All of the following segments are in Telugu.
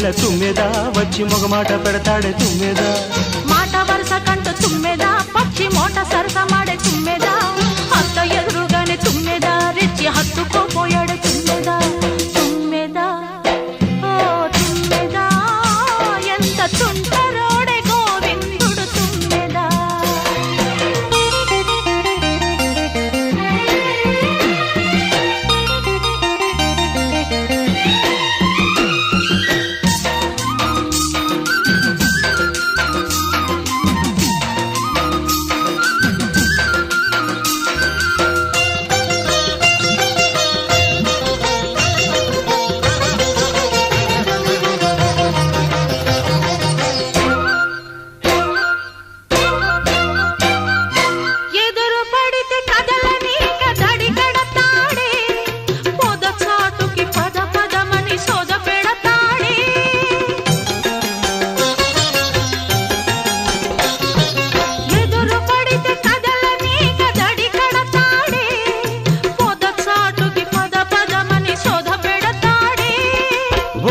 వేళ తుమ్మెదా వచ్చి మొగమాట పెడతాడే తుమ్మెదా మాట వరుస కంటూ తుమ్మెదా పచ్చి మోట సరస మాడే తుమ్మెదా అంత ఎదురుగానే తుమ్మెదా రెచ్చి హత్తుకోపోయాడు తుమ్మెదా తుమ్మెదా ఓ తుమ్మెదా ఎంత తుంటరోడే గోవిందుడు తుమ్మెదా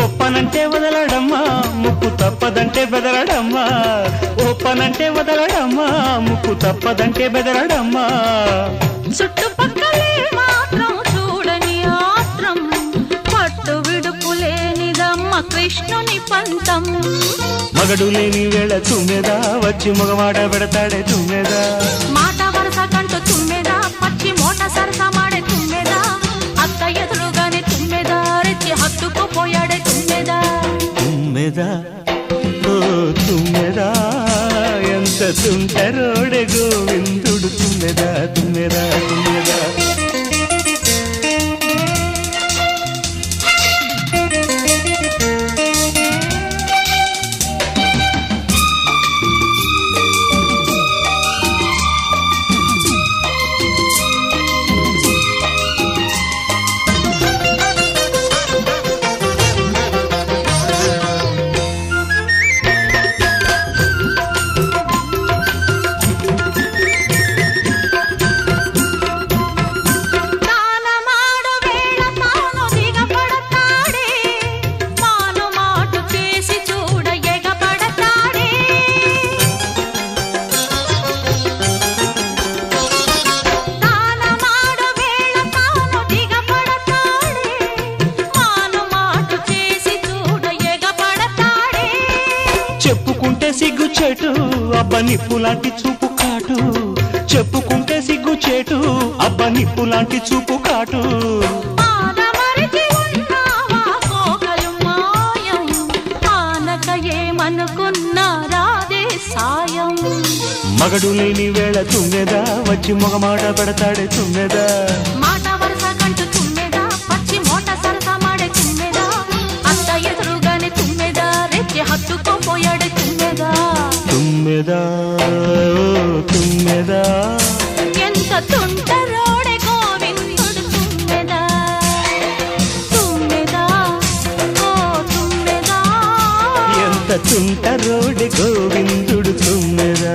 ఓపనంటే వదలడమ్మా ముక్కు తప్పదంటే బెదరడమ్మా ఓపనంటే వదలడమ్మా ముక్కు తప్పదంటే బెదరడమ్మా చుట్టుపక్కలే మాత్రం చూడని ఆత్రం పట్టు విడుపు లేనిదమ్మ కృష్ణుని పంతం మగడు లేని వేళ తుమ్మెదా వచ్చి మగవాడ పెడతాడే తుమ్మెదా మాట వరుస కంటూ తుమ్మెదా పచ్చి మోట సరస మాడే తుమ్మెదా అత్త ఎదురుగానే తుమ్మెదా రెచ్చి హత్తుకుపోయాడే తుమ్మెదా తుమ్మెదా ఓ తుమ్మెదా ఎంత తుంటరోడే గోవిందుడు తుమ్మెదా తుమ్మెదా తుమ్మెదా చెప్పుకుంటే సిగ్గు చెటు అబ్బ నిప్పులాంటి చూపు కాటు చెప్పుకుంటే సిగ్గు చెటు అబ్బ నిప్పులాంటి చూపు కాటు మగడు లేని వేళ తుమ్మెదా వచ్చి మొగమాట పెడతాడే తుమ్మెదా మాట వరుస కంటూ తుమ్మెదా పచ్చి మోట సరస మాడే తుమ్మెదా అంత ఎదురుగానే తుమ్మెదా రెచ్చి హత్తుకోపోయాడే తుమ్మెదా తుమ్మెదా తుమ్మెదా ఎంత తుంటరోడే గోవిందుడు తుమ్మెదా తుమ్మెదా ఓ తుమ్మెదా ఎంత తుంటరోడే గోవిందుడు తుమ్మెదా